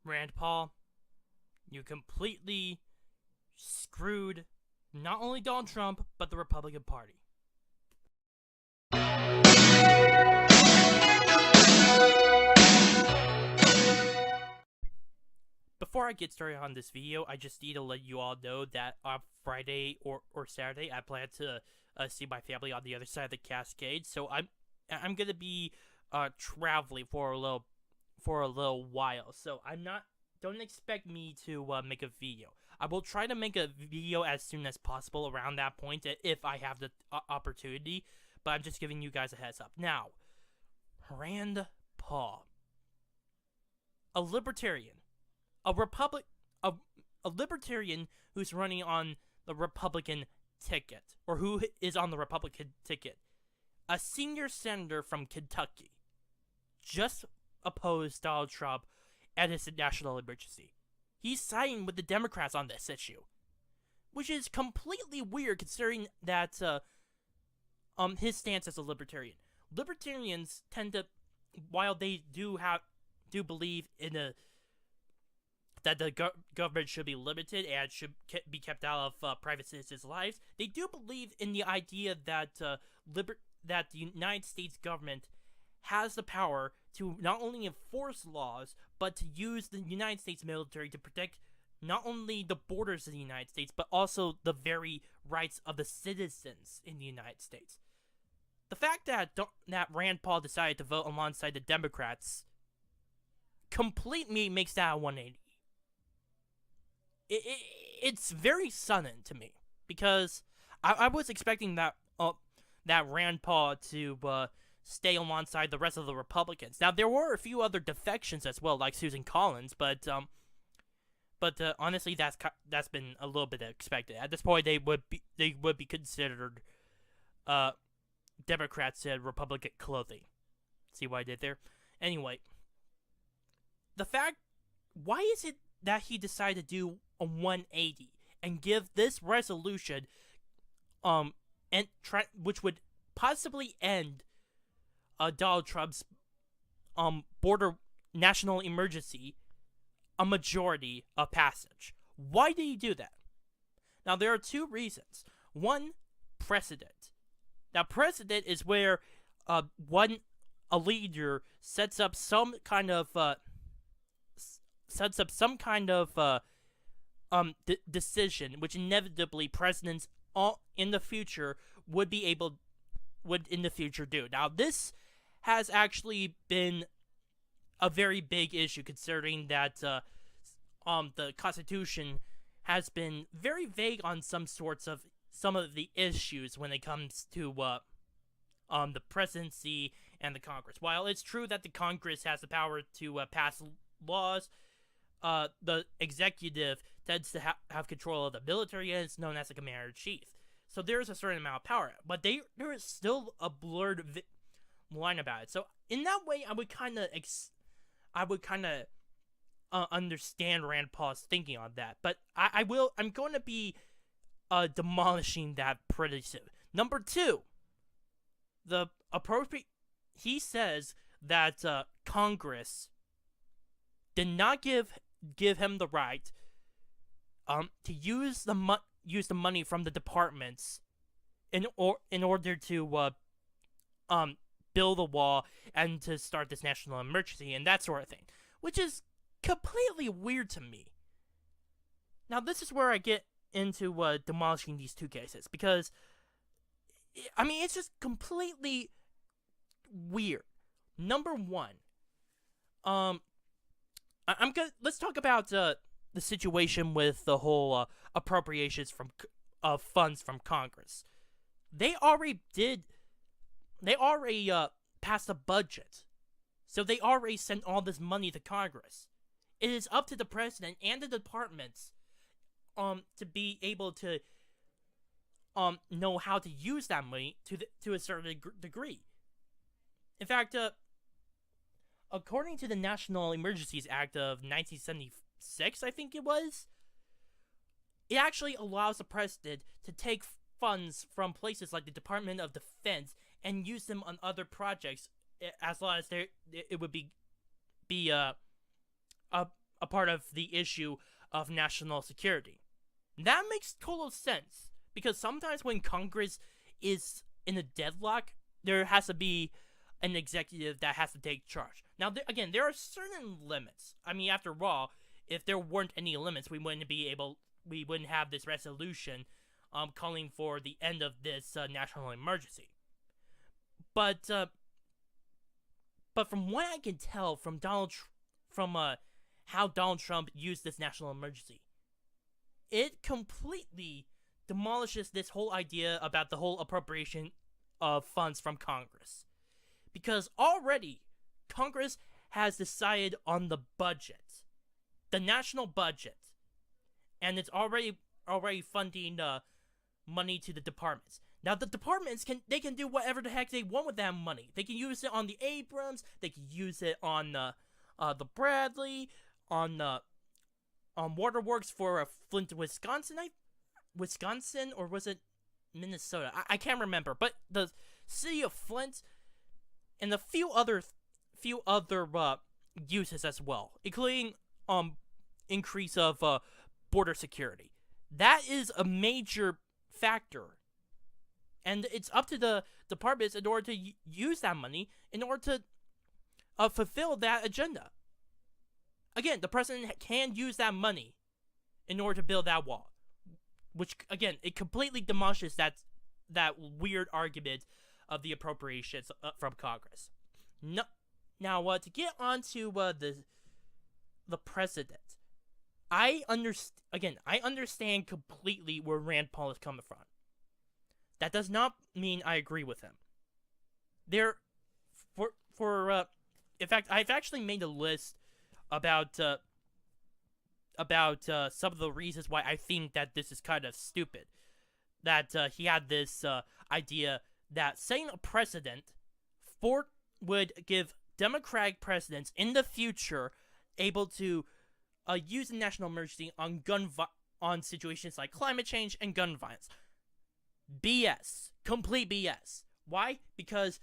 Rand Paul, you completely screwed not only Donald Trump, but the Republican Party. Before I get started on this video, I just need to let you all know that on Friday or Saturday, I plan to see my family on the other side of the Cascade. So I'm gonna be traveling for a little while. So don't expect me to make a video. I will try to make a video as soon as possible around that point if I have the opportunity. But I'm just giving you guys a heads up. Now, Rand Paul, a libertarian, a libertarian who's running on the Republican ticket, or who is on the Republican ticket, a senior senator from Kentucky, just opposed Donald Trump and his national emergency. He's siding with the Democrats on this issue, which is completely weird considering that his stance as a libertarian. Libertarians tend to, while they do believe in that the government should be limited and should be kept out of private citizens' lives, they do believe in the idea that that the United States government has the power to not only enforce laws, but to use the United States military to protect not only the borders of the United States, but also the very rights of the citizens in the United States. The fact that Rand Paul decided to vote alongside the Democrats completely makes that a 180. It's very sudden to me, because I was expecting that Rand Paul to stay alongside the rest of the Republicans. Now, there were a few other defections as well, like Susan Collins, but honestly, that's been a little bit expected. At this point, they would be considered Democrats in Republican clothing. See what I did there? Anyway, why is it that he decided to do a 180 and give this resolution, which would possibly end Donald Trump's border national emergency, a majority of passage? Why did he do that? Now, there are two reasons. One, precedent. Now, precedent is where a leader sets up some kind of decision, which inevitably presidents in the future would in the future do. Now, this has actually been a very big issue, considering that the Constitution has been very vague on some of the issues when it comes to the presidency and the Congress. While it's true that the Congress has the power to pass laws, the executive tends to have control of the military, and it's known as the commander-in-chief. So there's a certain amount of power, but there is still a blurred line about it. So in that way, I would kind of understand Rand Paul's thinking on that. But I'm going to be demolishing that pretty soon. Number two, he says that Congress did not give him the right to use the money from the departments in order to build a wall and to start this national emergency and that sort of thing, which is completely weird to me. Now, this is where I get into demolishing these two cases, because I mean, it's just completely weird. Number one, let's talk about the situation with the whole appropriations from funds from Congress. They already passed a budget, so they already sent all this money to Congress. It is up to the president and the departments to be able to know how to use that money to a certain degree. In fact, according to the National Emergencies Act of 1976, I think it was, it actually allows the president to take funds from places like the Department of Defense and use them on other projects, as long as it would be a part of the issue of national security. That makes total sense, because sometimes when Congress is in a deadlock, there has to be an executive that has to take charge. Now, again, there are certain limits. I mean, after all, if there weren't any limits, we wouldn't have this resolution calling for the end of this national emergency. But from what I can tell from how Donald Trump used this national emergency, it completely demolishes this whole idea about the whole appropriation of funds from Congress. Because already, Congress has decided on the budget, the national budget, and it's already funding money to the departments. Now, the departments can do whatever the heck they want with that money. They can use it on the Abrams, they can use it on the Bradley, on waterworks for Flint, Wisconsin, or was it Minnesota? I can't remember. But the city of Flint and a few other uses as well, including increase of border security. That is a major factor, and it's up to the departments in order to use that money in order to fulfill that agenda. Again, the president can use that money in order to build that wall, which, again, it completely demolishes that weird argument of the appropriations from Congress. No, now, to get onto the president, I understand completely where Rand Paul is coming from. That does not mean I agree with him. In fact, I've actually made a list about some of the reasons why I think that this is kind of stupid. That he had this idea that setting a precedent would give Democratic presidents in the future able to use the national emergency on situations like climate change and gun violence. BS. Complete BS. Why? Because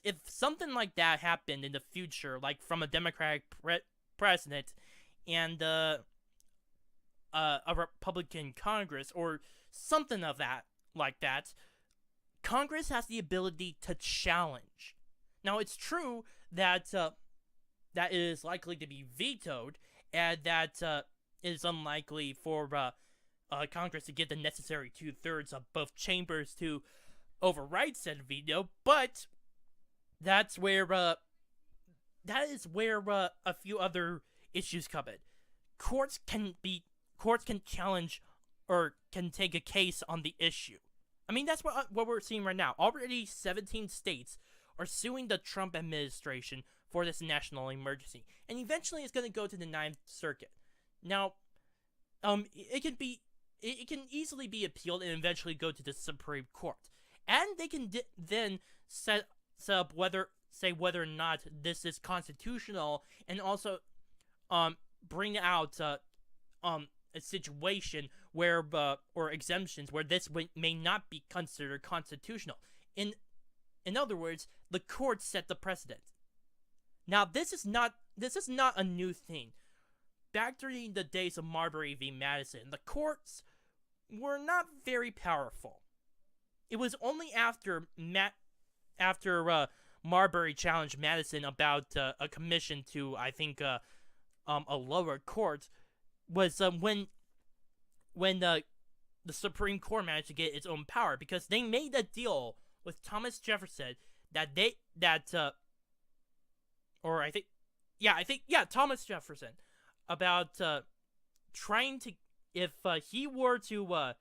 if something like that happened in the future, like from a Democratic president and a Republican Congress or something of that, like that, Congress has the ability to challenge. Now, it's true that that is likely to be vetoed, and that it is unlikely for Congress to get the necessary 2/3 of both chambers to override said veto. But that is where a few other issues come in. Courts can challenge or can take a case on the issue. I mean, that's what we're seeing right now. Already 17 states are suing the Trump administration for this national emergency, and eventually it's going to go to the Ninth Circuit. Now, it can easily be appealed and eventually go to the Supreme Court, and they can then set up whether or not this is constitutional, and also bring out a situation where or exemptions where this may not be considered constitutional. In other words, the courts set the precedent. Now, this is not a new thing. Back during the days of Marbury v. Madison, the courts were not very powerful. It was only after Marbury challenged Madison about a commission to, I think, a lower court, was when the Supreme Court managed to get its own power, because they made a deal with Thomas Jefferson Thomas Jefferson, about trying to, if he were to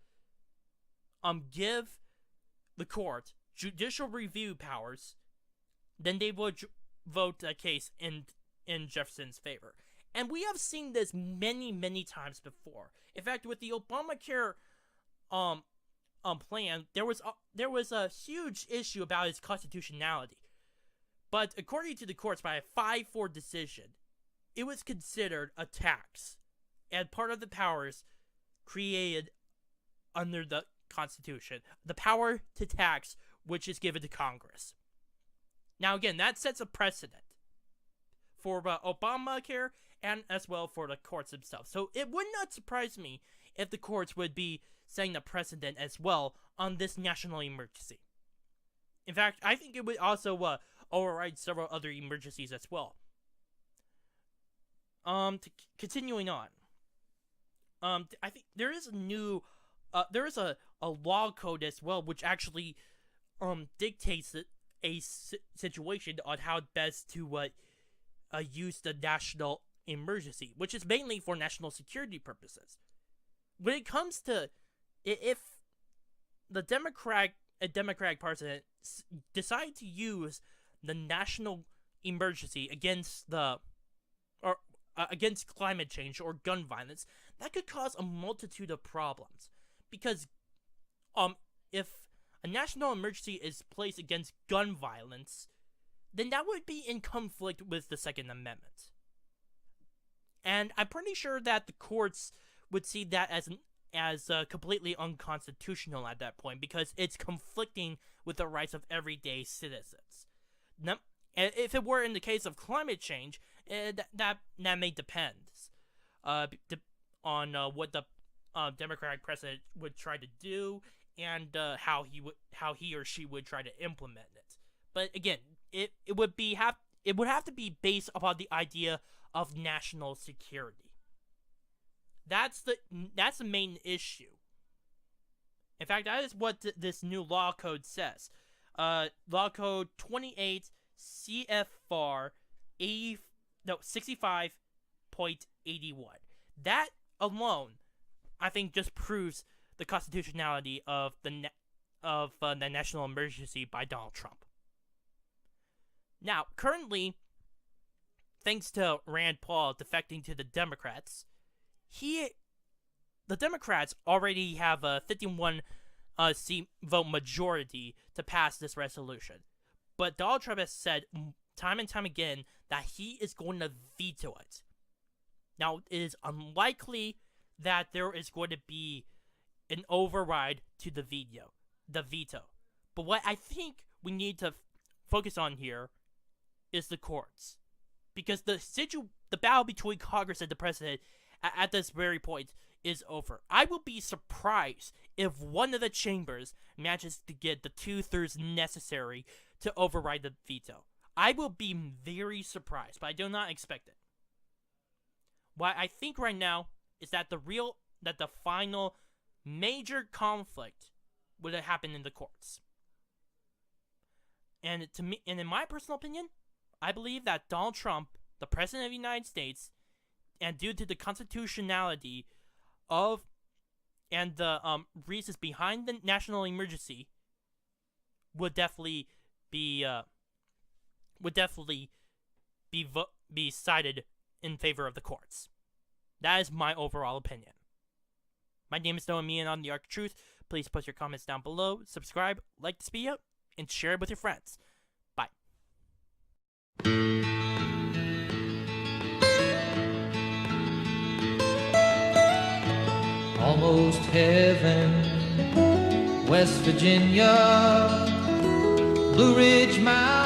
give the court judicial review powers, then they would vote a case in Jefferson's favor. And we have seen this many, many times before. In fact, with the Obamacare plan, there was a huge issue about its constitutionality. But according to the courts, by a 5-4 decision, it was considered a tax, and part of the powers created under the Constitution, the power to tax, which is given to Congress. Now, again, that sets a precedent for Obamacare and as well for the courts themselves. So it would not surprise me if the courts would be setting a precedent as well on this national emergency. In fact, I think it would also override several other emergencies as well. Continuing on. I think there is a law code as well, which actually dictates a situation on how best to use the national emergency, which is mainly for national security purposes. When it comes to if the Democratic Party decide to use the national emergency against against climate change or gun violence, that could cause a multitude of problems. Because if a national emergency is placed against gun violence, then that would be in conflict with the Second Amendment. And I'm pretty sure that the courts would see that as completely unconstitutional at that point, because it's conflicting with the rights of everyday citizens. Now, if it were in the case of climate change, that may depend on what the Democratic president would try to do and how he or she would try to implement it. But again, it would have to be based upon the idea of national security. That's the main issue. In fact, that is what this new law code says. Law code 28 CFR 65.81. That alone, I think, just proves the constitutionality of the national emergency by Donald Trump. Now, currently, thanks to Rand Paul defecting to the Democrats, the Democrats already have a 51 seat vote majority to pass this resolution. But Donald Trump has said time and time again that he is going to veto it. Now, it is unlikely that there is going to be an override to the veto. But what I think we need to focus on here is the courts. Because the battle between Congress and the president at this very point is over. I will be surprised if one of the chambers manages to get the 2/3 necessary to override the veto. I will be very surprised, but I do not expect it. What I think right now is that the final major conflict would have happened in the courts. And in my personal opinion, I believe that Donald Trump, the President of the United States, and due to the constitutionality of and the reasons behind the national emergency, would definitely be cited in favor of the courts. That is my overall opinion. My name is Noah Meehan on the Arc of Truth. Please post your comments down below, subscribe, like this video, and share it with your friends. Bye. Almost heaven, West Virginia, Blue Ridge Mountain.